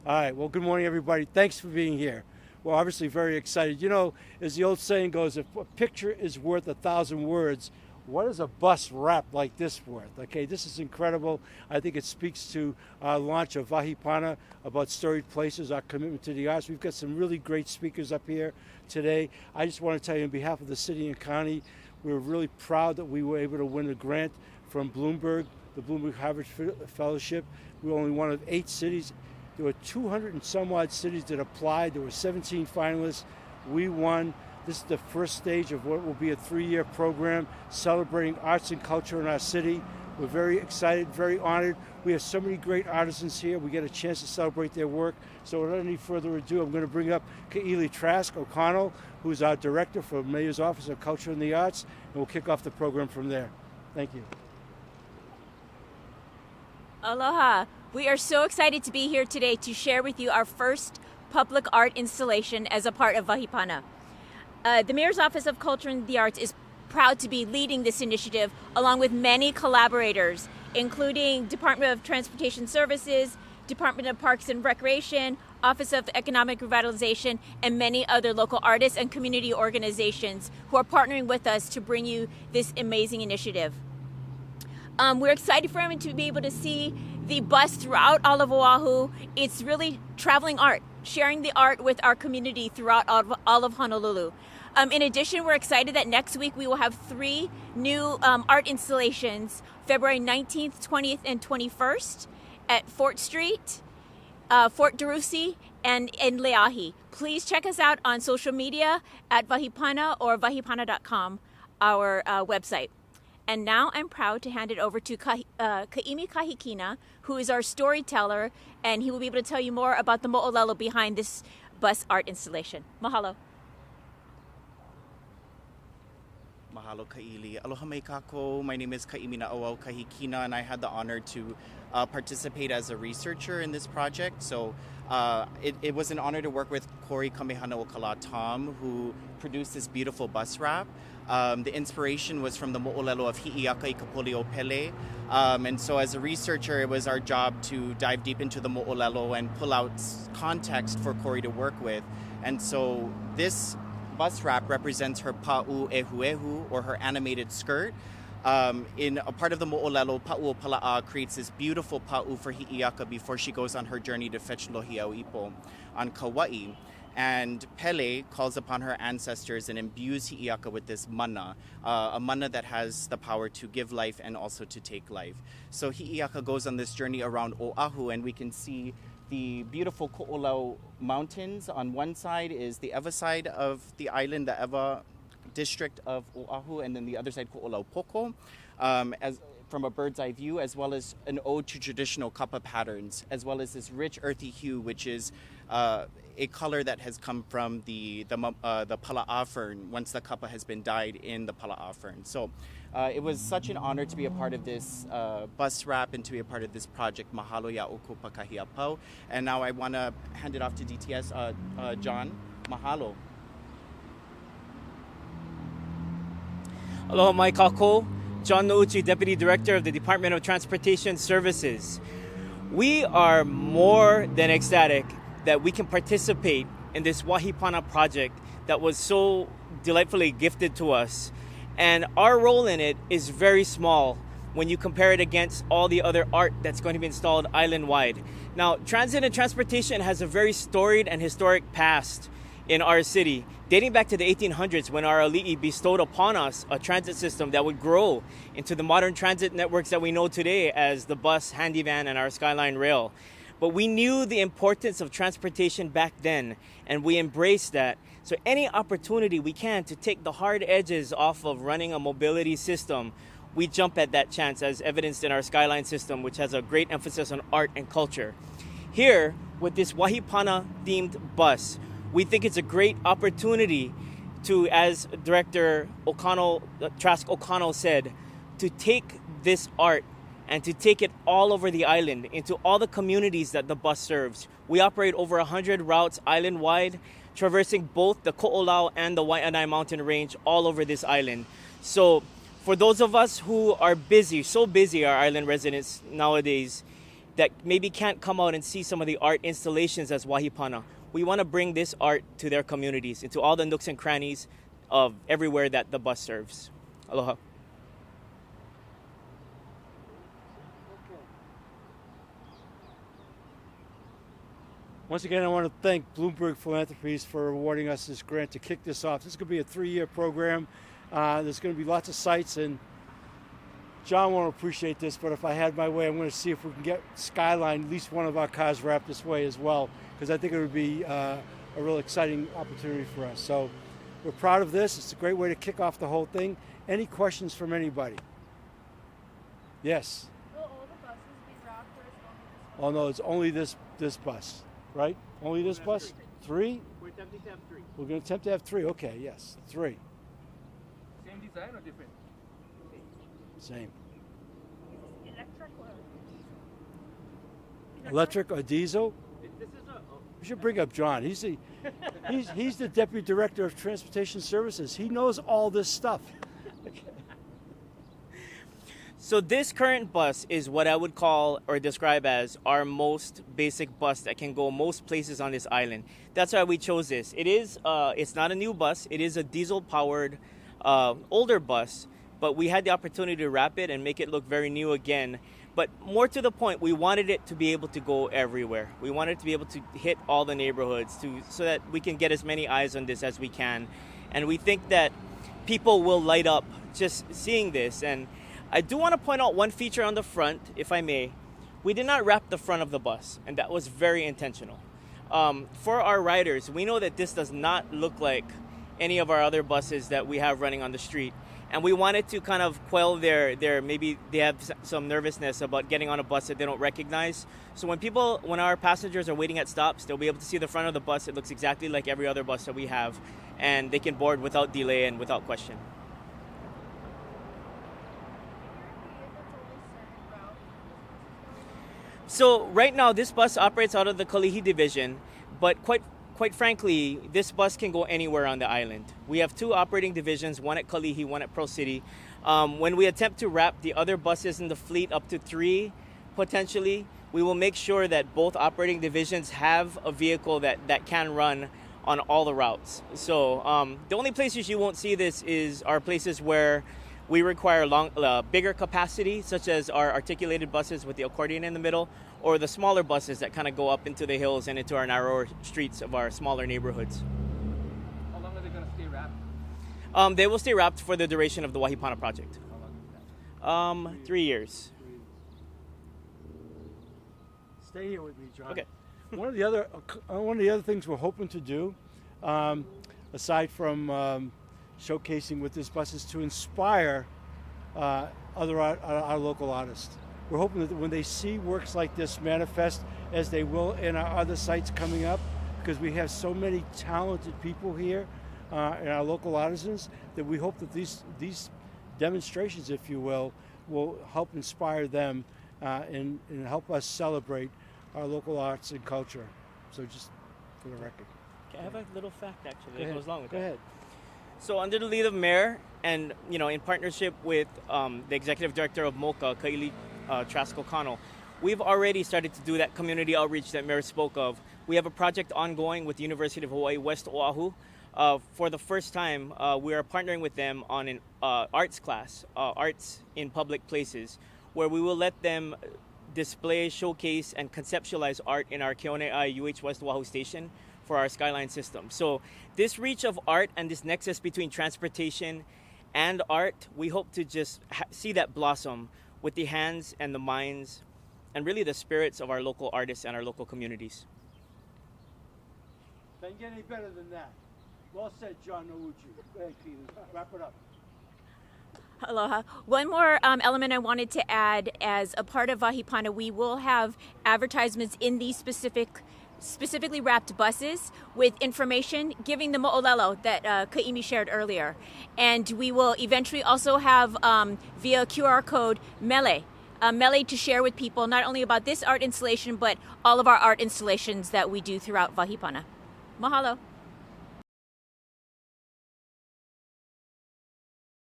All right, well, good morning, everybody. Thanks for being here. We're obviously very excited. You know, as the old saying goes, if a picture is worth 1,000 words, what is a bus wrap like this worth? Okay, this is incredible. I think it speaks to our launch of Wahi Pana, about Storied Places, our commitment to the arts. We've got some really great speakers up here today. I just want to tell you on behalf of the city and county, we're really proud that we were able to win a grant from Bloomberg, the Bloomberg Harvard Fellowship. We're only one of 8 cities. There were 200 and some odd cities that applied. There were 17 finalists. We won. This is the first stage of what will be a 3-year program celebrating arts and culture in our city. We're very excited, very honored. We have so many great artisans here. We get a chance to celebrate their work. So without any further ado, I'm going to bring up Ka'ili Trask O'Connell, who's our director for Mayor's Office of Culture and the Arts, and we'll kick off the program from there. Thank you. Aloha. We are so excited to be here today to share with you our first public art installation as a part of Wahi Pana. The Mayor's Office of Culture and the Arts is proud to be leading this initiative along with many collaborators, including Department of Transportation Services, Department of Parks and Recreation, Office of Economic Revitalization, and many other local artists and community organizations who are partnering with us to bring you this amazing initiative. We're excited for everyone to be able to see the bus throughout all of Oahu. It's really traveling art, sharing the art with our community throughout all of Honolulu. In addition, we're excited that next week we will have 3 new art installations, February 19th, 20th, and 21st at Fort Street, Fort Darusi, and in Leahi. Please check us out on social media at Wahipana or wahipana.com, our website. And now I'm proud to hand it over to Ka'imi Kahikina, who is our storyteller, and he will be able to tell you more about the mo'olelo behind this bus art installation. Mahalo. Mahalo Ka'ili. Aloha mai kākou. My name is Ka'imi Na'auau Kahikina, and I had the honor to participate as a researcher in this project. So it was an honor to work with Cory Kamehanaokāla Holt Taum, who produced this beautiful bus wrap. The inspiration was from the mo'olelo of Hiʻiakakapoliopele. And so as a researcher, it was our job to dive deep into the mo'olelo and pull out context for Cory to work with. And so this bus wrap represents her pa'u ehuehu, or her animated skirt. In a part of the mo'olelo, pa'u pala'a creates this beautiful pa'u for Hiʻiaka before she goes on her journey to fetch lohi au ipo on Kauai. And Pele calls upon her ancestors and imbues Hiʻiaka with this mana, a mana that has the power to give life and also to take life. So Hiʻiaka goes on this journey around Oʻahu, and we can see the beautiful Ko'olau Mountains. On one side is the Ewa side of the island, the Ewa district of Oʻahu, and then the other side Ko'olau Poko, as from a bird's eye view, as well as an ode to traditional kapa patterns, as well as this rich earthy hue, which is a color that has come from the pala'a fern once the kapa has been dyed in the pala'a fern. So it was such an honor to be a part of this bus wrap and to be a part of this project. Mahalo ya oko pakahia pau. And now I want to hand it off to DTS. John, mahalo. Aloha mai kākou. John Nouchi, Deputy Director of the Department of Transportation Services. We are more than ecstatic that we can participate in this Wahi Pana project that was so delightfully gifted to us. And our role in it is very small when you compare it against all the other art that's going to be installed island-wide. Now, transit and transportation has a very storied and historic past in our city, dating back to the 1800s when our ali'i bestowed upon us a transit system that would grow into the modern transit networks that we know today as the bus, handy van, and our Skyline Rail. But we knew the importance of transportation back then, and we embraced that. So any opportunity we can to take the hard edges off of running a mobility system, we jump at that chance, as evidenced in our Skyline system, which has a great emphasis on art and culture. Here, with this Wahi Pana themed bus, we think it's a great opportunity to, as Director Trask O'Connell said, to take this art and to take it all over the island, into all the communities that the bus serves. We operate over 100 routes island-wide, traversing both the Ko'olau and the Waianae mountain range all over this island. So for those of us who are busy, so busy, our island residents nowadays, that maybe can't come out and see some of the art installations as Wahi Pana. We want to bring this art to their communities, into all the nooks and crannies of everywhere that the bus serves. Aloha. Once again, I want to thank Bloomberg Philanthropies for awarding us this grant to kick this off. This is going to be a 3-year program. There's going to be lots of sites, and John won't appreciate this, but if I had my way, I'm going to see if we can get Skyline, at least one of our cars, wrapped this way as well, because I think it would be a real exciting opportunity for us. So we're proud of this. It's a great way to kick off the whole thing. Any questions from anybody? Yes? Will all the buses be wrapped, or is it only this Oh, no, it's only this bus, right? Only this bus? 3? We're attempting to have 3. We're going to attempt to have 3. Okay, yes, 3. Same design or different? Same. electric or Electric or diesel? This is a... We should bring up John. He's the Deputy Director of Transportation Services. He knows all this stuff. So this current bus is what I would call or describe as our most basic bus that can go most places on this island. That's why we chose this. It is, it's not a new bus. It is a diesel-powered older bus, but we had the opportunity to wrap it and make it look very new again. But more to the point, we wanted it to be able to go everywhere. We wanted it to be able to hit all the neighborhoods so that we can get as many eyes on this as we can. And we think that people will light up just seeing this. And I do want to point out one feature on the front, if I may. We did not wrap the front of the bus, and that was very intentional. For our riders, we know that this does not look like any of our other buses that we have running on the street. And we wanted to kind of quell their maybe they have some nervousness about getting on a bus that they don't recognize. So when our passengers are waiting at stops, they'll be able to see the front of the bus. It looks exactly like every other bus that we have, and they can board without delay and without question. So right now, this bus operates out of the Kalihi division, but quite frankly, this bus can go anywhere on the island. We have 2 operating divisions, one at Kalihi, one at Pearl City. When we attempt to wrap the other buses in the fleet up to 3, potentially, we will make sure that both operating divisions have a vehicle that can run on all the routes. So the only places you won't see this are places where we require bigger capacity, such as our articulated buses with the accordion in the middle, or the smaller buses that kind of go up into the hills and into our narrower streets of our smaller neighborhoods. How long are they going to stay wrapped? They will stay wrapped for the duration of the Wahi Pana project. How long is that? 3 years. Stay here with me, John. Okay. One of the other things we're hoping to do, aside from showcasing with this bus, is to inspire our local artists. We're hoping that when they see works like this manifest, as they will in our other sites coming up, because we have so many talented people here and our local artisans, that we hope that these demonstrations, if you will help inspire them and help us celebrate our local arts and culture. So just for the record. I have a little fact actually that goes along with Go that. ahead. So under the lead of Mayor and in partnership with the Executive Director of MOCA, Kaili Trask-O'Connell, we've already started to do that community outreach that Mayor spoke of. We have a project ongoing with the University of Hawaii, West Oʻahu. For the first time, we are partnering with them on an arts class, Arts in Public Places, where we will let them display, showcase, and conceptualize art in our Keoneʻai UH West Oʻahu station for our Skyline system. So this reach of art and this nexus between transportation and art, we hope to just see that blossom with the hands and the minds and really the spirits of our local artists and our local communities. Doesn't get any better than that. Well said, John Nouchi. Go ahead, Keith. Wrap it up. Aloha. One more element I wanted to add: as a part of Wahi Pana, we will have advertisements in these specifically wrapped buses with information giving the olelo that Kaimi shared earlier. And we will eventually also have, via QR code, mele to share with people not only about this art installation, but all of our art installations that we do throughout Wahi Pana. Mahalo.